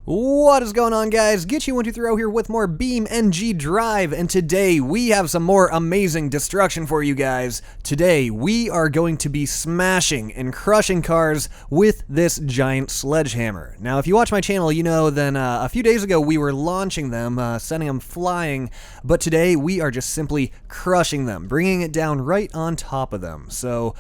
What is going on, guys? Get123 here with more BeamNG Drive, and today we have some more amazing destruction for you guys. Today we are going to be smashing and crushing cars with this giant sledgehammer. Now, if you watch my channel, you know then a few days ago we were launching them, sending them flying, but today we are just simply crushing them, bringing it down right on top of them. So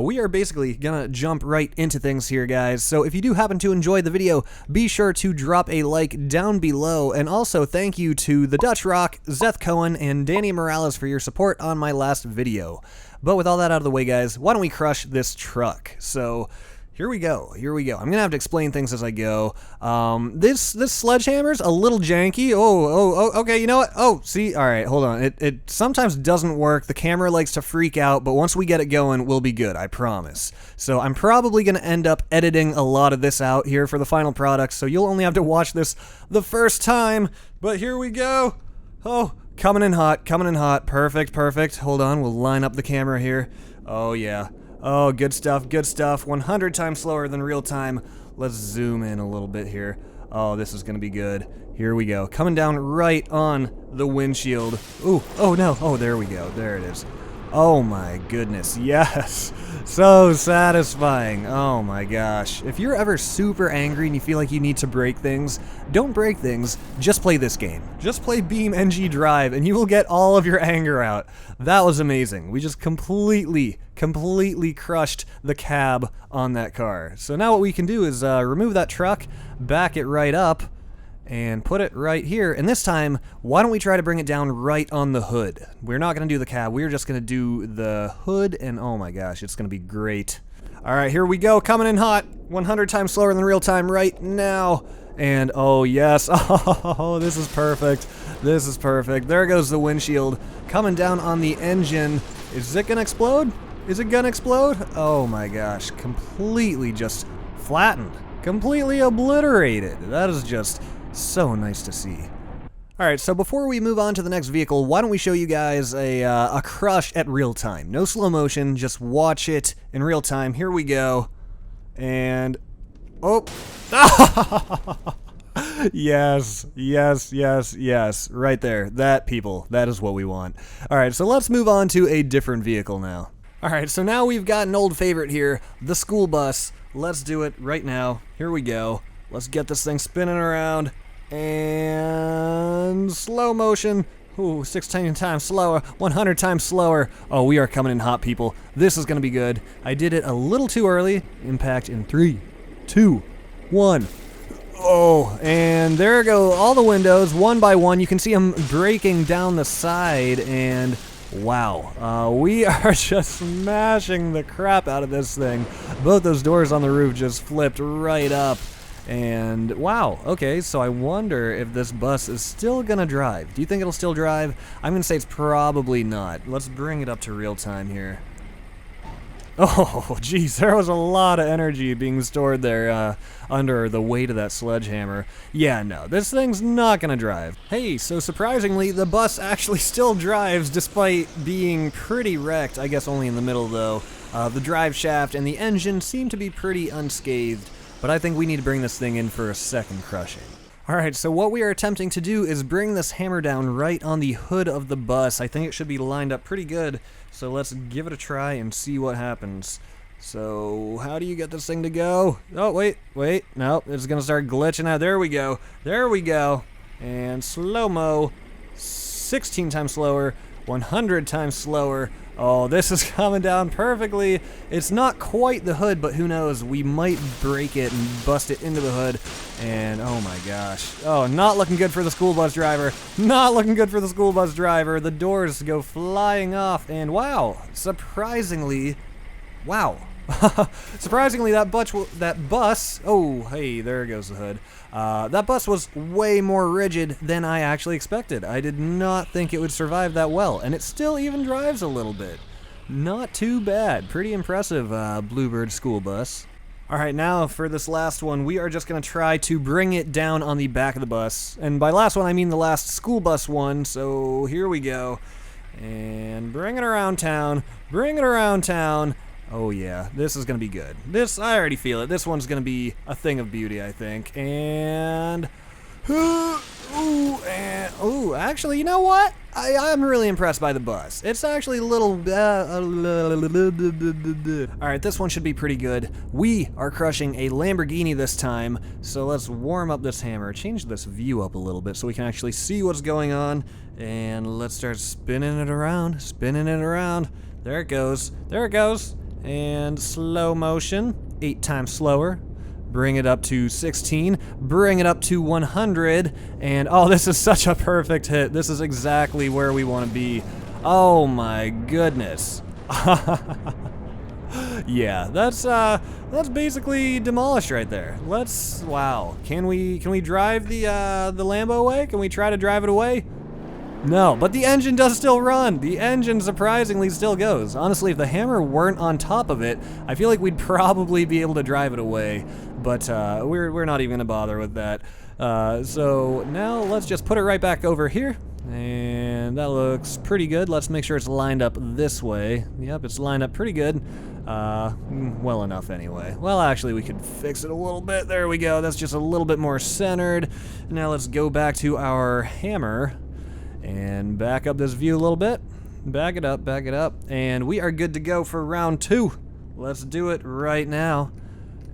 we are basically gonna jump right into things here, guys. So if you do happen to enjoy the video, be sure to drop a like down below, and also thank you to the Dutch Rock, Zeth Cohen, and Danny Morales for your support on my last video. But with all that out of the way, guys, why don't we crush this truck? So here we go. I'm gonna have to explain things as I go. This sledgehammer's a little janky. Okay, you know what? Oh, see, all right, hold on. It sometimes doesn't work. The camera likes to freak out, but once we get it going, we'll be good, I promise. So I'm probably gonna end up editing a lot of this out here for the final product, so you'll only have to watch this the first time, but here we go. Oh, coming in hot, perfect. Hold on, we'll line up the camera here. Oh, yeah. Oh, good stuff, 100 times slower than real time. Let's zoom in a little bit here. Oh, this is gonna be good. Here we go, coming down right on the windshield. Ooh, oh no, oh, there we go, there it is. Oh my goodness, yes, so satisfying. Oh my gosh. If you're ever super angry and you feel like you need to break things, don't break things, just play this game. Just play BeamNG Drive and you will get all of your anger out. That was amazing. We just completely crushed the cab on that car. So now what we can do is remove that truck, back it right up, and put it right here. And this time, why don't we try to bring it down right on the hood? We're not gonna do the cab, we're just gonna do the hood, and oh my gosh, it's gonna be great. All right, here we go, coming in hot, 100 times slower than real time right now. And oh yes, oh, this is perfect. There goes the windshield, coming down on the engine. Is it gonna explode? Is it gonna explode? Oh my gosh, completely just flattened, completely obliterated. That is just so nice to see. Alright, so before we move on to the next vehicle, why don't we show you guys a crush at real time. No slow motion, just watch it in real time. Here we go. And oh. Yes, right there. That, people, that is what we want. Alright, so let's move on to a different vehicle now. Alright, so now we've got an old favorite here, the school bus. Let's do it right now. Here we go. Let's get this thing spinning around, and slow motion. Ooh, 16 times slower, 100 times slower. Oh, we are coming in hot, people. This is gonna be good. I did it a little too early. Impact in 3, 2, 1. Oh, and there go all the windows, one by one. You can see them breaking down the side, and wow, we are just smashing the crap out of this thing. Both those doors on the roof just flipped right up. And wow, okay, so I wonder if this bus is still gonna drive. Do you think it'll still drive? I'm gonna say it's probably not. Let's bring it up to real time here. Oh, geez, there was a lot of energy being stored there under the weight of that sledgehammer. Yeah, no, this thing's not gonna drive. Hey, so surprisingly, the bus actually still drives despite being pretty wrecked, I guess only in the middle though. The drive shaft and the engine seem to be pretty unscathed, but I think we need to bring this thing in for a second crushing. Alright, so what we are attempting to do is bring this hammer down right on the hood of the bus. I think it should be lined up pretty good, so let's give it a try and see what happens. So, how do you get this thing to go? Oh, wait, no, it's gonna start glitching out. There we go. And slow-mo, 16 times slower, 100 times slower. Oh, this is coming down perfectly. It's not quite the hood, but who knows? We might break it and bust it into the hood. And oh my gosh. Oh, not looking good for the school bus driver. The doors go flying off, and wow, surprisingly, that bus, oh, hey, there goes the hood. That bus was way more rigid than I actually expected. I did not think it would survive that well, and it still even drives a little bit. Not too bad. Pretty impressive, Bluebird school bus. Alright, now for this last one, we are just going to try to bring it down on the back of the bus. And by last one, I mean the last school bus one, so here we go. And bring it around town. Oh yeah, this is gonna be good. I already feel it. This one's gonna be a thing of beauty, I think. And ooh, actually, you know what? I'm really impressed by the bus. It's actually a little. All right, this one should be pretty good. We are crushing a Lamborghini this time, so let's warm up this hammer. Change this view up a little bit so we can actually see what's going on, and let's start spinning it around, There it goes. There it goes. And slow motion, 8 times slower. Bring it up to 16, bring it up to 100, and oh, this is such a perfect hit. This is exactly where we want to be. Oh my goodness. Yeah, that's basically demolished right there. Wow. Can we drive the Lambo away? Can we try to drive it away? No, but the engine does still run. The engine surprisingly still goes. Honestly, if the hammer weren't on top of it, I feel like we'd probably be able to drive it away. But we're not even gonna bother with that. So now let's just put it right back over here. And that looks pretty good. Let's make sure it's lined up this way. Yep, it's lined up pretty good. Well enough anyway. Well, actually, we could fix it a little bit. There we go. That's just a little bit more centered. Now let's go back to our hammer and back up this view a little bit. Back it up, and we are good to go for round 2. Let's do it right now.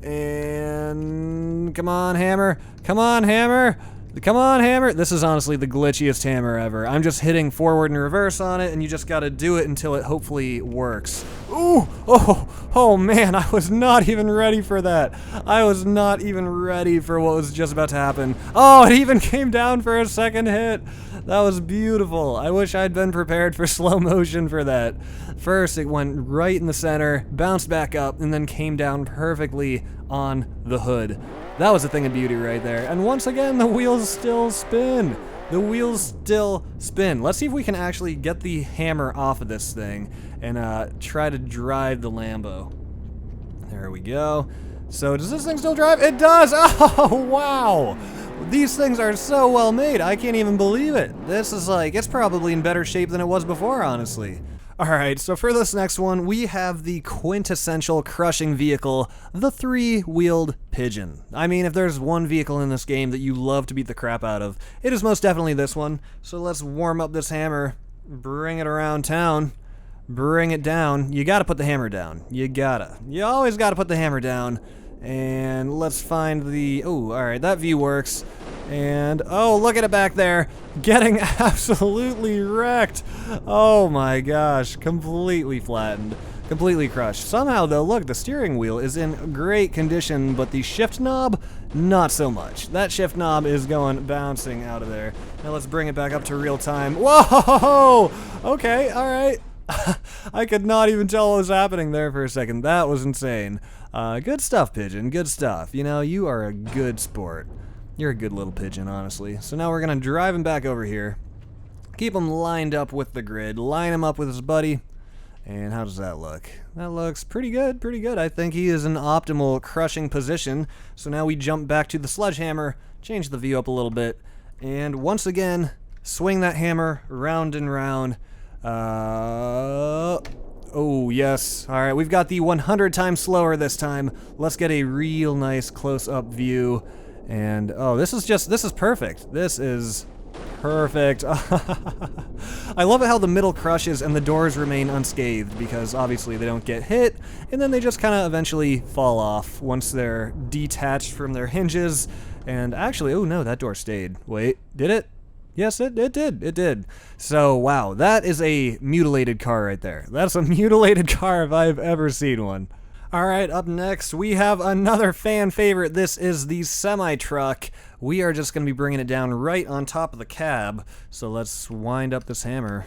And come on, hammer. Come on, hammer. Come on, hammer. This is honestly the glitchiest hammer ever. I'm just hitting forward and reverse on it, and you just gotta do it until it hopefully works. Ooh! Oh man, I was not even ready for that. I was not even ready for what was just about to happen. Oh, it even came down for a second hit. That was beautiful. I wish I'd been prepared for slow motion for that. First, it went right in the center, bounced back up, and then came down perfectly on the hood. That was a thing of beauty right there. And once again, the wheels still spin. The wheels still spin. Let's see if we can actually get the hammer off of this thing and try to drive the Lambo. There we go. So does this thing still drive? It does! Oh, wow! These things are so well made, I can't even believe it. This is like, it's probably in better shape than it was before, honestly. Alright, so for this next one, we have the quintessential crushing vehicle, the 3-wheeled Pigeon. I mean, if there's one vehicle in this game that you love to beat the crap out of, it is most definitely this one. So let's warm up this hammer, bring it around town, bring it down. You gotta put the hammer down. You always gotta put the hammer down. And let's find the, oh, alright, that view works. And, oh, look at it back there, getting absolutely wrecked. Oh my gosh, completely flattened, completely crushed. Somehow though, look, the steering wheel is in great condition, but the shift knob, not so much. That shift knob is going bouncing out of there. Now let's bring it back up to real time. Whoa! Okay, alright. I could not even tell what was happening there for a second. That was insane. Good stuff, Pigeon, good stuff. You know, you are a good sport. You're a good little pigeon, honestly. So now we're gonna drive him back over here. Keep him lined up with the grid. Line him up with his buddy. And how does that look? That looks pretty good, pretty good. I think he is in optimal crushing position. So now we jump back to the sledgehammer, change the view up a little bit, and once again, swing that hammer round and round. Oh, yes. All right, we've got the 100 times slower this time. Let's get a real nice close-up view. And, oh, this is perfect. This is perfect. I love it how the middle crushes and the doors remain unscathed because obviously they don't get hit, and then they just kind of eventually fall off once they're detached from their hinges. And actually, oh no, that door stayed. Wait, did it? Yes, it did. So, wow, that is a mutilated car right there. That's a mutilated car if I've ever seen one. Alright, up next, we have another fan favorite. This is the semi-truck. We are just going to be bringing it down right on top of the cab. So let's wind up this hammer.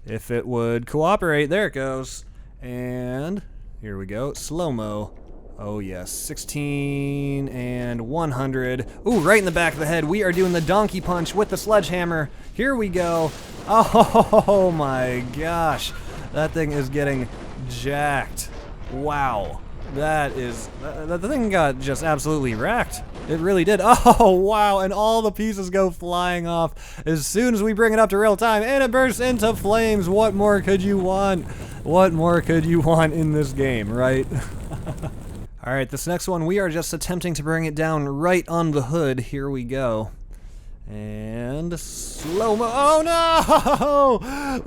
If it would cooperate, there it goes. And here we go, slow-mo. Oh yes, 16 and 100. Ooh, right in the back of the head. We are doing the donkey punch with the sledgehammer. Here we go. Oh my gosh. That thing is getting jacked. Wow. The thing got just absolutely wrecked. It really did. Oh, wow. And all the pieces go flying off as soon as we bring it up to real time. And it bursts into flames. What more could you want? What more could you want in this game, right? All right, this next one, we are just attempting to bring it down right on the hood. Here we go. And slow-mo. Oh, no!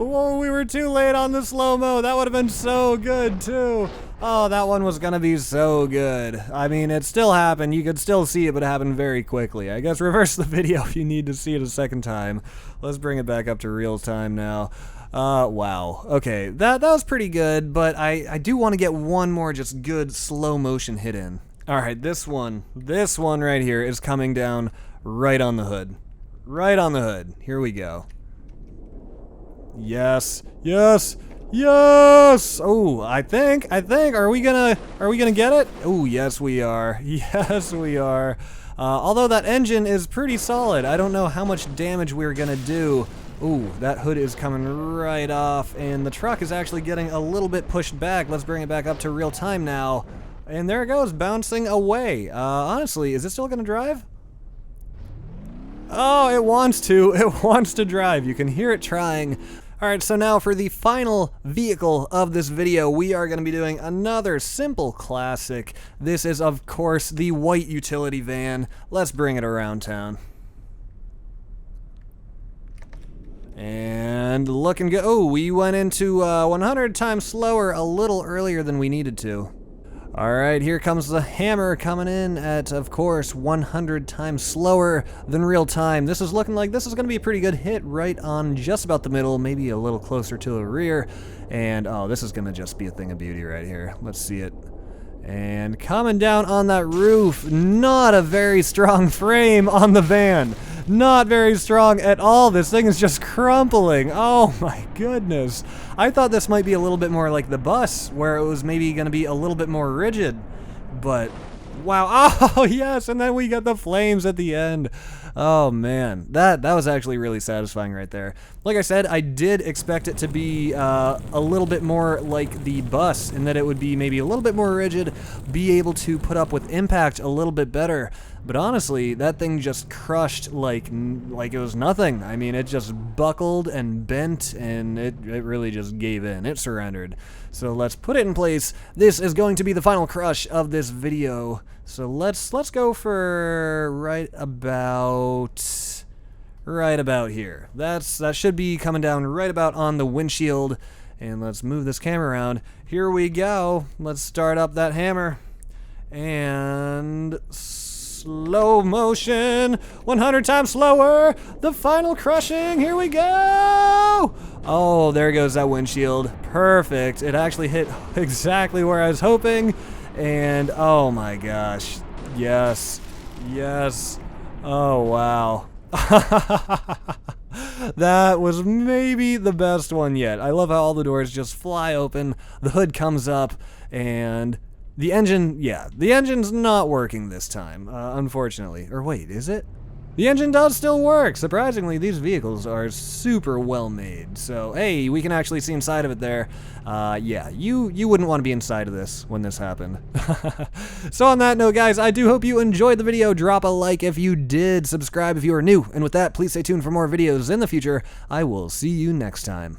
Whoa, we were too late on the slow-mo. That would have been so good, too. Oh, that one was gonna be so good. I mean, it still happened. You could still see it, but it happened very quickly. I guess reverse the video if you need to see it a second time. Let's bring it back up to real time now. Wow. Okay, that was pretty good, but I do want to get one more just good slow motion hit in. All right, this one right here is coming down right on the hood. Right on the hood. Here we go. Yes, yes, yes! Oh, I think, are we gonna get it? Oh, yes we are. Yes we are. Although that engine is pretty solid, I don't know how much damage we're gonna do. Ooh, that hood is coming right off, and the truck is actually getting a little bit pushed back. Let's bring it back up to real time now. And there it goes, bouncing away. Honestly, is it still gonna drive? Oh, it wants to. It wants to drive. You can hear it trying. All right, so now for the final vehicle of this video, we are going to be doing another simple classic. This is, of course, the white utility van. Let's bring it around town. And looking good. Oh, we went into 100 times slower a little earlier than we needed to. All right, here comes the hammer coming in at, of course, 100 times slower than real time. This is looking like this is going to be a pretty good hit right on just about the middle, maybe a little closer to the rear. And, oh, this is going to just be a thing of beauty right here. Let's see it. And coming down on that roof, not a very strong frame on the van. Not very strong at all. This thing is just crumpling. Oh my goodness. I thought this might be a little bit more like the bus, where it was maybe going to be a little bit more rigid. But, wow. Oh, yes, and then we got the flames at the end. Oh man, that was actually really satisfying right there. Like I said, I did expect it to be a little bit more like the bus, in that it would be maybe a little bit more rigid, be able to put up with impact a little bit better. But honestly, that thing just crushed like it was nothing. I mean, it just buckled and bent, and it really just gave in. It surrendered. So let's put it in place. This is going to be the final crush of this video. So let's go for right about here. That should be coming down right about on the windshield. And let's move this camera around. Here we go. Let's start up that hammer. And slow motion, 100 times slower, the final crushing, here we go! Oh, there goes that windshield. Perfect. It actually hit exactly where I was hoping. And oh my gosh, yes, yes, oh wow. That was maybe the best one yet. I love how all the doors just fly open, the hood comes up, and the engine, yeah, the engine's not working this time, unfortunately. Or wait, is it? The engine does still work! Surprisingly, these vehicles are super well made. So, hey, we can actually see inside of it there. Yeah, you wouldn't want to be inside of this when this happened. So on that note, guys, I do hope you enjoyed the video. Drop a like if you did, subscribe if you are new. And with that, please stay tuned for more videos in the future. I will see you next time.